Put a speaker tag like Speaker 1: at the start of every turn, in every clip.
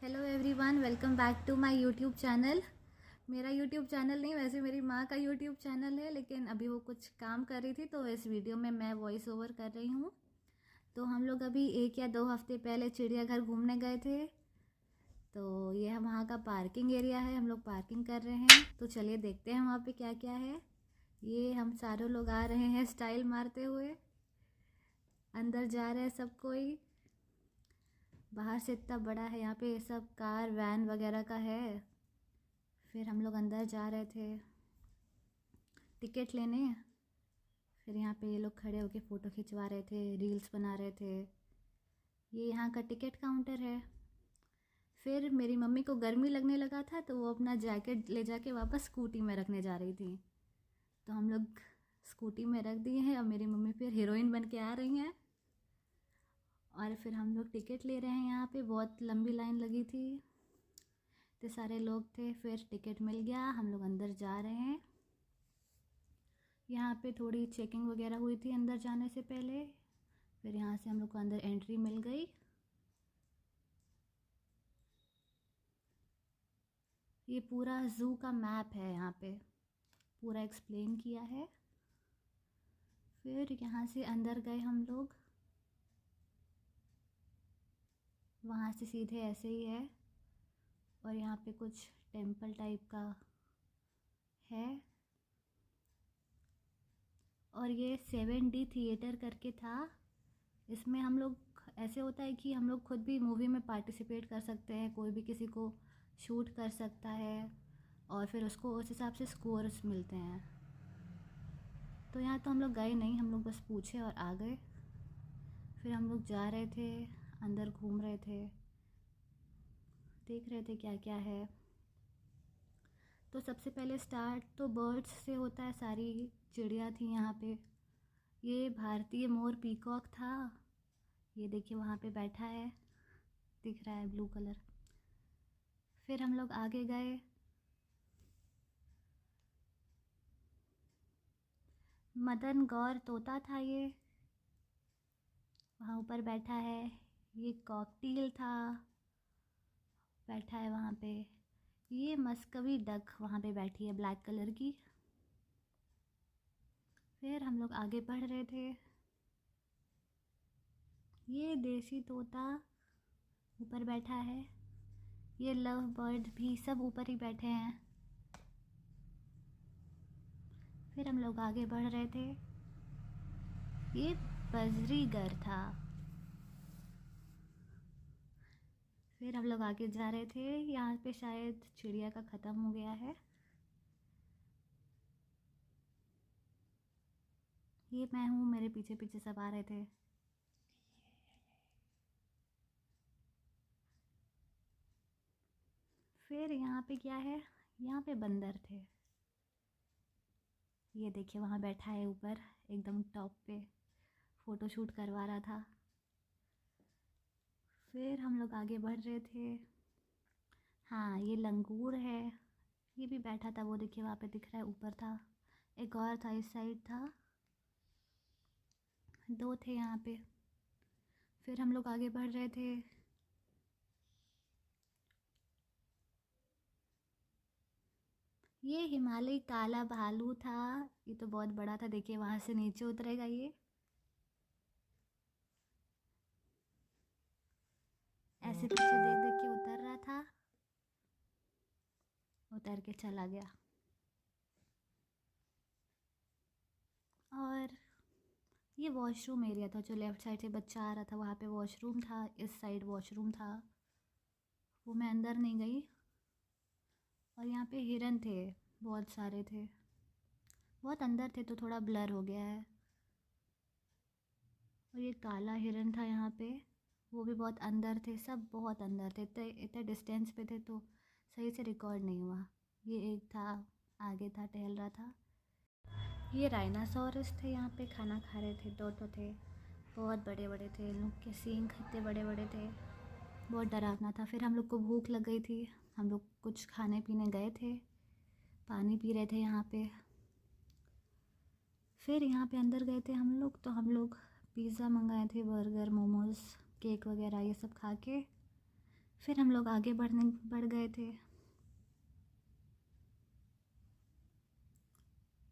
Speaker 1: Hello everyone, welcome back to my YouTube channel. मेरा YouTube channel नहीं, वैसे मेरी माँ का यूट्यूब चैनल है, लेकिन अभी वो कुछ काम कर रही थी तो इस वीडियो में मैं वॉइस ओवर कर रही हूँ। तो हम लोग अभी 1 या 2 हफ्ते पहले चिड़ियाघर घूमने गए थे। तो ये हम वहाँ का पार्किंग एरिया है, हम लोग पार्किंग कर रहे हैं। तो चलिए देखते हैं वहाँ पे क्या क्या है। ये हम सारे लोग आ रहे हैं स्टाइल मारते हुए, अंदर जा रहे हैं सब कोई। बाहर से इतना बड़ा है, यहाँ पे सब कार वैन वगैरह का है। फिर हम लोग अंदर जा रहे थे टिकट लेने। फिर यहाँ पे ये लोग खड़े होके फ़ोटो खिंचवा रहे थे, रील्स बना रहे थे। ये यहाँ का टिकट काउंटर है। फिर मेरी मम्मी को गर्मी लगने लगा था तो वो अपना जैकेट ले जाके वापस स्कूटी में रखने जा रही थी। तो हम लोग स्कूटी में रख दिए हैं और मेरी मम्मी फिर हीरोइन बन के आ रही हैं। और फिर हम लोग टिकट ले रहे हैं। यहाँ पे बहुत लंबी लाइन लगी थी, इतने सारे लोग थे। फिर टिकट मिल गया, हम लोग अंदर जा रहे हैं। यहाँ पे थोड़ी चेकिंग वगैरह हुई थी अंदर जाने से पहले। फिर यहाँ से हम लोग को अंदर एंट्री मिल गई। ये पूरा ज़ू का मैप है, यहाँ पे पूरा एक्सप्लेन किया है। फिर यहाँ से अंदर गए हम लोग, वहाँ से सीधे ऐसे ही है। और यहाँ पे कुछ टेंपल टाइप का है। और ये 7D थिएटर करके था। इसमें हम लोग, ऐसे होता है कि हम लोग खुद भी मूवी में पार्टिसिपेट कर सकते हैं, कोई भी किसी को शूट कर सकता है और फिर उसको उस हिसाब से स्कोर्स मिलते हैं। तो यहाँ तो हम लोग गए नहीं, हम लोग बस पूछे और आ गए। फिर हम लोग जा रहे थे, अंदर घूम रहे थे, देख रहे थे क्या क्या है। तो सबसे पहले स्टार्ट तो बर्ड्स से होता है, सारी चिड़िया थी यहाँ पे। ये भारतीय मोर पीकॉक था, ये देखिए वहाँ पे बैठा है, दिख रहा है ब्लू कलर। फिर हम लोग आगे गए, मदन गौर तोता था ये, वहाँ ऊपर बैठा है। ये कॉकटेल था, बैठा है वहाँ पे। ये मस्कवी डक वहाँ पे बैठी है ब्लैक कलर की। फिर हम लोग आगे बढ़ रहे थे। ये देसी तोता ऊपर बैठा है। ये लव बर्ड भी सब ऊपर ही बैठे हैं। फिर हम लोग आगे बढ़ रहे थे। ये बजरीगर था। फिर हम लोग आगे जा रहे थे, यहाँ पे शायद चिड़िया का ख़त्म हो गया है। ये मैं हूँ, मेरे पीछे पीछे सब आ रहे थे। फिर यहाँ पे क्या है, यहाँ पे बंदर थे। ये देखिए वहाँ बैठा है ऊपर एकदम टॉप पे, फ़ोटो शूट करवा रहा था। फिर हम लोग आगे बढ़ रहे थे। हाँ, ये लंगूर है, ये भी बैठा था, वो देखिए वहाँ पे दिख रहा है, ऊपर था। एक और था, इस साइड था, 2 थे यहाँ पे। फिर हम लोग आगे बढ़ रहे थे। ये हिमालय काला भालू था, ये तो बहुत बड़ा था, देखिए वहाँ से नीचे उतरेगा ये। ऐसे पीछे देख देख के उतर रहा था, उतर के चला गया। और ये वॉशरूम एरिया था, जो लेफ़्ट साइड से बच्चा आ रहा था वहाँ पे वॉशरूम था, इस साइड वॉशरूम था, वो मैं अंदर नहीं गई। और यहाँ पे हिरन थे, बहुत सारे थे, बहुत अंदर थे तो थोड़ा ब्लर हो गया है। और ये काला हिरन था यहाँ पे, वो भी बहुत अंदर थे, सब बहुत अंदर थे, इतने इतने डिस्टेंस पे थे तो सही से रिकॉर्ड नहीं हुआ। ये एक था, आगे था, टहल रहा था। ये राइनासोरस थे, यहाँ पे खाना खा रहे थे, 2 थे, बहुत बड़े बड़े थे, इन लोग के सींग इतने बड़े बड़े थे, बहुत डरावना था। फिर हम लोग को भूख लग गई थी, हम लोग कुछ खाने पीने गए थे, पानी पी रहे थे यहाँ पे। फिर यहाँ पे अंदर गए थे हम लोग, तो हम लोग पिज़्ज़ा मंगाए थे, बर्गर, मोमोज़, केक वगैरह ये सब खा के फिर हम लोग आगे बढ़ गए थे।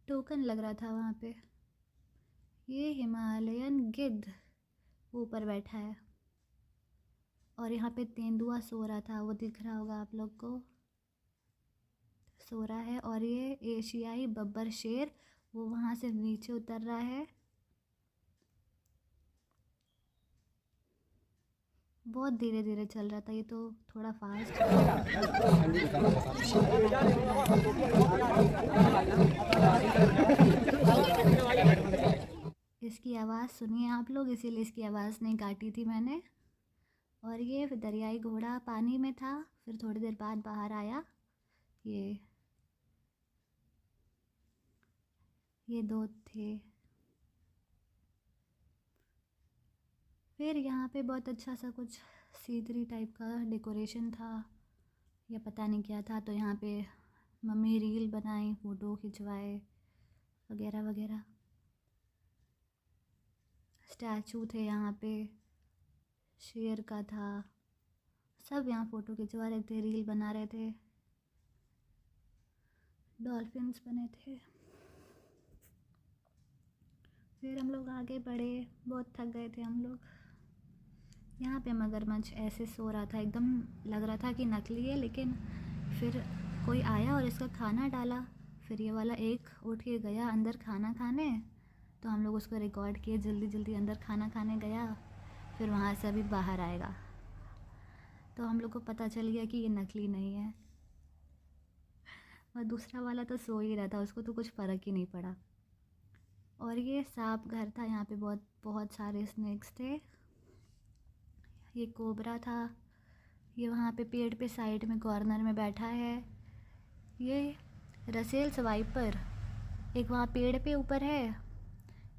Speaker 1: टोकन लग रहा था वहाँ पे। ये हिमालयन गिद्ध ऊपर बैठा है और यहाँ पे तेंदुआ सो रहा था, वो दिख रहा होगा आप लोग को, सो रहा है। और ये एशियाई बब्बर शेर, वो वहाँ से नीचे उतर रहा है। बहुत धीरे धीरे चल रहा था, ये तो थोड़ा फास्ट। इसकी आवाज़ सुनिए आप लोग, इसीलिए इसकी आवाज़ नहीं काटी थी मैंने। और ये दरियाई घोड़ा पानी में था, फिर थोड़ी देर बाद बाहर आया। ये दो थे। फिर यहाँ पे बहुत अच्छा सा कुछ सीनरी टाइप का डेकोरेशन था, या पता नहीं क्या था। तो यहाँ पे मम्मी रील बनाई, फ़ोटो खिंचवाए वगैरह वगैरह। स्टैचू थे यहाँ पे, शेर का था, सब यहाँ फ़ोटो खिंचवा रहे थे, रील बना रहे थे। डॉल्फिन्स बने थे। फिर हम लोग आगे बढ़े, बहुत थक गए थे हम लोग। यहाँ पे मगरमच्छ ऐसे सो रहा था, एकदम लग रहा था कि नकली है, लेकिन फिर कोई आया और इसका खाना डाला। फिर ये वाला एक उठ के गया अंदर खाना खाने, तो हम लोग उसको रिकॉर्ड किए, जल्दी जल्दी अंदर खाना खाने गया। फिर वहाँ से अभी बाहर आएगा, तो हम लोग को पता चल गया कि ये नकली नहीं है। और दूसरा वाला तो सो ही रहा था, उसको तो कुछ फ़र्क ही नहीं पड़ा। और ये सांप घर था, यहाँ पे बहुत बहुत सारे स्नेक्स थे। ये कोबरा था, ये वहाँ पे पेड़ पे साइड में कॉर्नर में बैठा है। ये रसेल्स वाइपर, एक वहाँ पेड़ पे ऊपर है,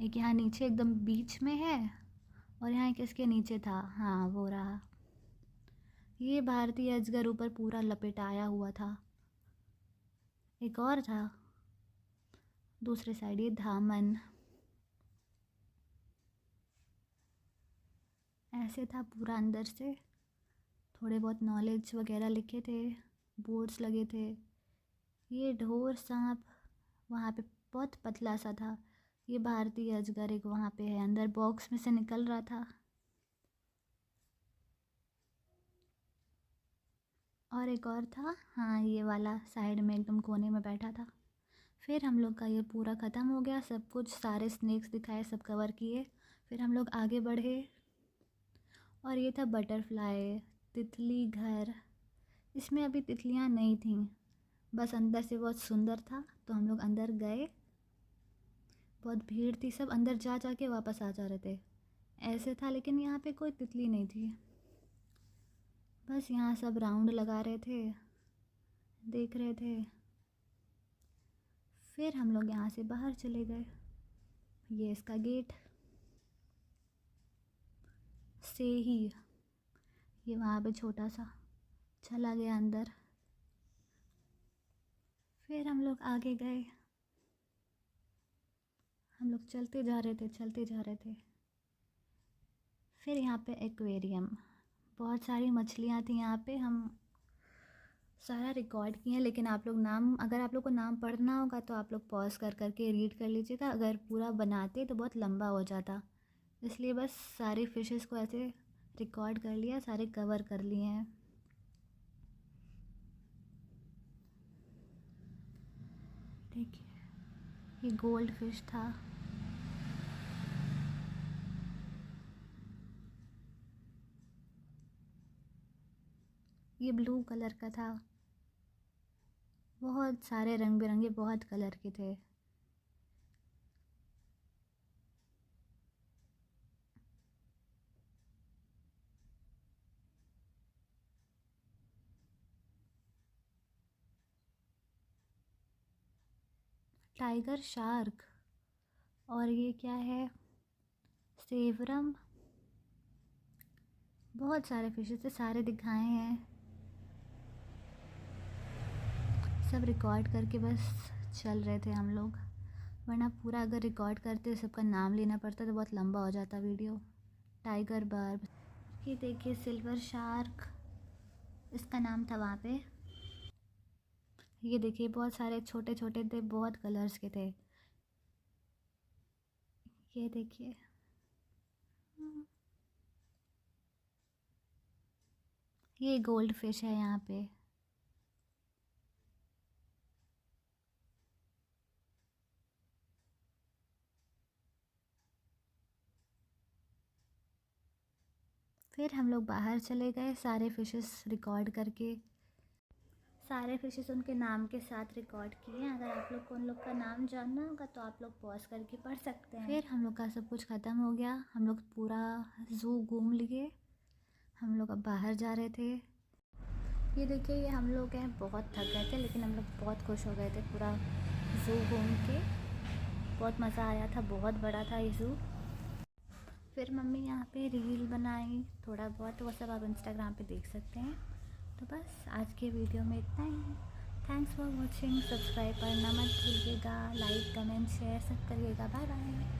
Speaker 1: एक यहाँ नीचे एकदम बीच में है, और यहाँ एक इसके नीचे था। हाँ, वो रहा। ये भारतीय अजगर ऊपर पूरा लपेटाया हुआ था। एक और था दूसरे साइड, ये धामन। ऐसे था पूरा अंदर से। थोड़े बहुत नॉलेज वगैरह लिखे थे, बोर्ड्स लगे थे। ये ढोर सांप वहाँ पे बहुत पतला सा था। ये भारतीय अजगर एक वहाँ पे है, अंदर बॉक्स में से निकल रहा था। और एक और था, हाँ, ये वाला साइड में एकदम कोने में बैठा था। फिर हम लोग का ये पूरा ख़त्म हो गया, सब कुछ, सारे स्नेक्स दिखाए, सब कवर किए। फिर हम लोग आगे बढ़े, और ये था बटरफ्लाई तितली घर। इसमें अभी तितलियाँ नहीं थीं, बस अंदर से बहुत सुंदर था, तो हम लोग अंदर गए। बहुत भीड़ थी, सब अंदर जा जा के वापस आ जा रहे थे, ऐसे था। लेकिन यहाँ पे कोई तितली नहीं थी, बस यहाँ सब राउंड लगा रहे थे, देख रहे थे। फिर हम लोग यहाँ से बाहर चले गए। ये इसका गेट से ही ये वहाँ पे छोटा सा चला गया अंदर। फिर हम लोग आगे गए, हम लोग चलते जा रहे थे, चलते जा रहे थे। फिर यहाँ पे एक्वेरियम, बहुत सारी मछलियाँ थी यहाँ पे। हम सारा रिकॉर्ड किए हैं, लेकिन आप लोग नाम, अगर आप लोग को नाम पढ़ना होगा तो आप लोग पॉज कर करके रीड कर लीजिएगा। अगर पूरा बनाते तो बहुत लंबा हो जाता, इसलिए बस सारी फिशेस को ऐसे रिकॉर्ड कर लिया, सारे कवर कर लिए हैं। देखिए, ये गोल्ड फिश था। ये ब्लू कलर का था। बहुत सारे रंग बिरंगे, बहुत कलर के थे। टाइगर शार्क, और ये क्या है, सेवरम। बहुत सारे फिशेस थे, सारे दिखाए हैं, सब रिकॉर्ड करके बस चल रहे थे हम लोग। वरना पूरा अगर रिकॉर्ड करते, सबका नाम लेना पड़ता तो बहुत लंबा हो जाता वीडियो। टाइगर बार्ब, ये देखिए सिल्वर शार्क, इसका नाम था वहाँ पे। ये देखिए बहुत सारे छोटे छोटे थे, बहुत कलर्स के थे। ये देखिए ये गोल्ड फिश है यहाँ पे। फिर हम लोग बाहर चले गए सारे फिशेस रिकॉर्ड करके। सारे फिशेस उनके नाम के साथ रिकॉर्ड किए। अगर आप लोग को उन लोग का नाम जानना होगा तो आप लोग पॉज करके पढ़ सकते हैं। फिर हम लोग का सब कुछ ख़त्म हो गया, हम लोग पूरा ज़ू घूम लिए। हम लोग अब बाहर जा रहे थे। ये देखिए ये हम लोग हैं, बहुत थक गए थे लेकिन हम लोग बहुत खुश हो गए थे पूरा ज़ू घूम के। बहुत मज़ा आया था, बहुत बड़ा था ये ज़ू। फिर मम्मी यहाँ पे रील बनाई थोड़ा बहुत, वो सब आप इंस्टाग्राम पे देख सकते हैं। तो बस आज के वीडियो में इतना ही। Thanks for watching. सब्सक्राइब करना मत भूलिएगा, लाइक कमेंट शेयर सब करिएगा। Bye bye.